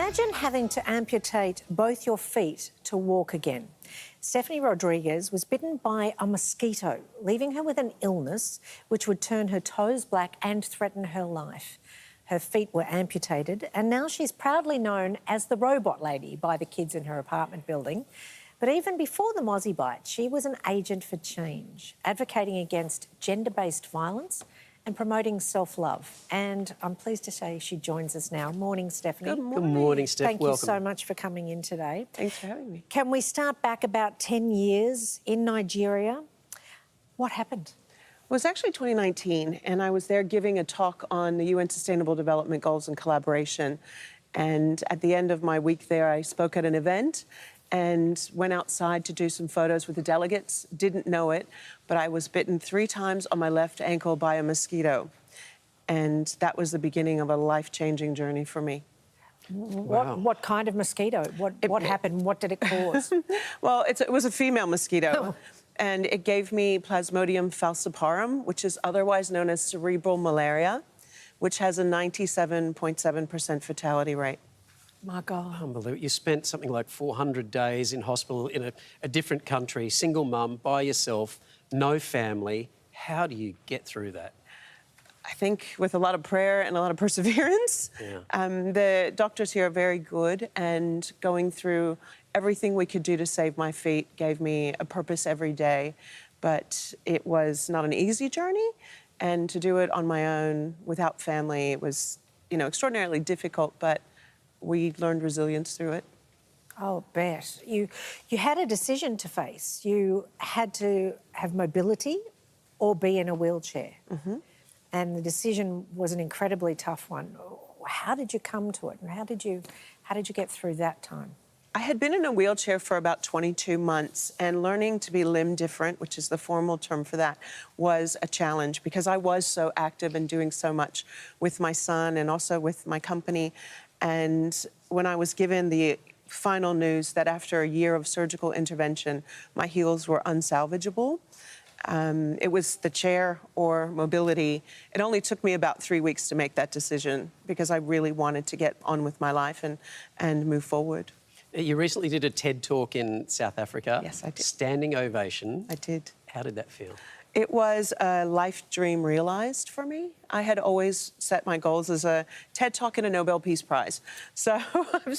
Imagine having to amputate both your feet to walk again. Stephenie Rodriguez was bitten by a mosquito, leaving her with an illness which would turn her toes black and threaten her life. Her feet were amputated, and now she's proudly known as the Robot Lady by the kids in her apartment building. But even before the Mozzie bite, she was an agent for change, advocating against gender-based violence and promoting self-love. And I'm pleased to say she joins us now. Morning, Stephenie. Good morning. Good morning, Steph. Thank you so much for coming in today. Thanks for having me. Can we start back about 10 years in Nigeria? What happened? It was actually 2019, and I was there giving a talk on the UN Sustainable Development Goals and collaboration. And at the end of my week there, I spoke at an event and went outside to do some photos with the delegates. Didn't know it, but I was bitten 3 times on my left ankle by a mosquito. And that was the beginning of a life-changing journey for me. Wow. What kind of mosquito? What happened? What did it cause? Well, it was a female mosquito. And it gave me Plasmodium falciparum, which is otherwise known as cerebral malaria, which has a 97.7% fatality rate. My God. Unbelievable. You spent something like 400 days in hospital in a different country, single mum, by yourself, no family. How do you get through that? I think with a lot of prayer and a lot of perseverance. Yeah. The doctors here are very good, and going through everything we could do to save my feet gave me a purpose every day. But it was not an easy journey, and to do it on my own without family, it was, extraordinarily difficult, but we learned resilience through it. Oh, bet. You had a decision to face. You had to have mobility or be in a wheelchair. Mm-hmm. And the decision was an incredibly tough one. How did you come to it, and how did you get through that time? I had been in a wheelchair for about 22 months, and learning to be limb different, which is the formal term for that, was a challenge because I was so active and doing so much with my son and also with my company. And when I was given the final news that after a year of surgical intervention, my heels were unsalvageable, it was the chair or mobility. It only took me about 3 weeks to make that decision because I really wanted to get on with my life and move forward. You recently did a TED Talk in South Africa. Yes, I did. Standing ovation. I did. How did that feel? It was a life dream realized for me. I had always set my goals as a TED Talk and a Nobel Peace Prize. So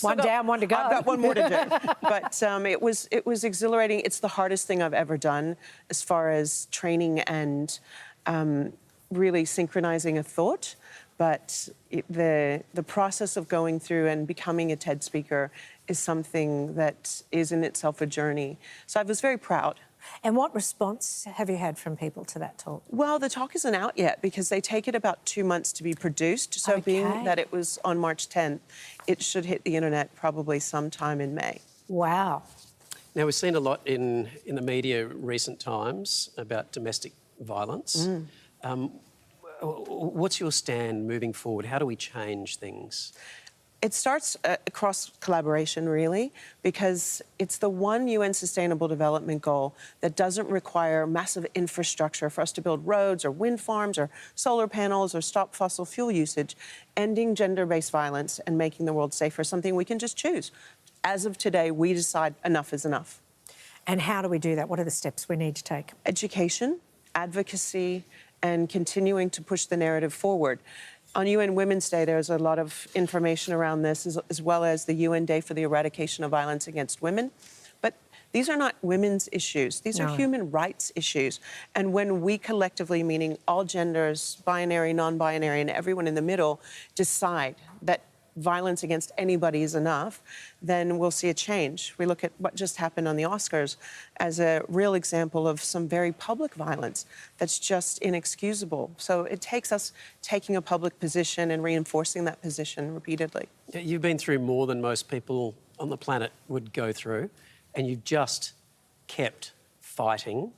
one down, one to go. I've got one more to do. But it was exhilarating. It's the hardest thing I've ever done as far as training and really synchronizing a thought. But the process of going through and becoming a TED speaker is something that is in itself a journey. So I was very proud. And what response have you had from people to that talk? Well, the talk isn't out yet because they take it about 2 months to be produced. So Okay. Being that it was on March 10th, it should hit the internet probably sometime in May. Wow. Now, we've seen a lot in the media recent times about domestic violence. What's your stand moving forward? How do we change things? It starts across collaboration, really, because it's the one UN Sustainable Development Goal that doesn't require massive infrastructure for us to build roads or wind farms or solar panels or stop fossil fuel usage. Ending gender-based violence and making the world safer is something we can just choose. As of today, we decide enough is enough. And how do we do that? What are the steps we need to take? Education, advocacy, and continuing to push the narrative forward. On UN Women's Day, there's a lot of information around this, as well as the UN Day for the Eradication of Violence Against Women. But these are not women's issues. These are human rights issues. And when we collectively, meaning all genders, binary, non-binary, and everyone in the middle, decide that violence against anybody is enough, then we'll see a change. We look at what just happened on the Oscars as a real example of some very public violence that's just inexcusable. So it takes us taking a public position and reinforcing that position repeatedly. You've been through more than most people on the planet would go through, and you've just kept fighting.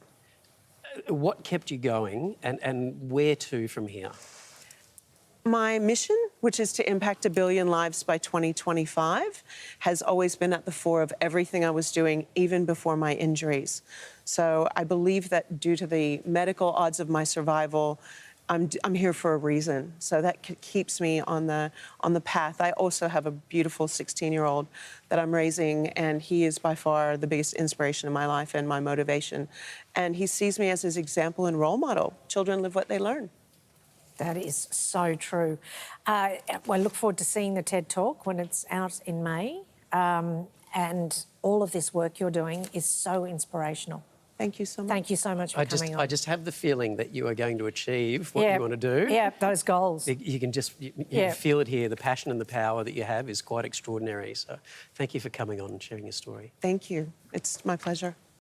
What kept you going, and where to from here? My mission, which is to impact 1 billion lives by 2025, has always been at the fore of everything I was doing, even before my injuries. So I believe that due to the medical odds of my survival, I'm here for a reason. So that keeps me on the path. I also have a beautiful 16-year-old that I'm raising, and he is by far the biggest inspiration in my life and my motivation. And he sees me as his example and role model. Children live what they learn. That is so true. I look forward to seeing the TED Talk when it's out in May. And all of this work you're doing is so inspirational. Thank you so much. Thank you so much for coming on. I just have the feeling that you are going to achieve what you want to do. Yeah, those goals. You can just you feel it here. The passion and the power that you have is quite extraordinary. So thank you for coming on and sharing your story. Thank you. It's my pleasure.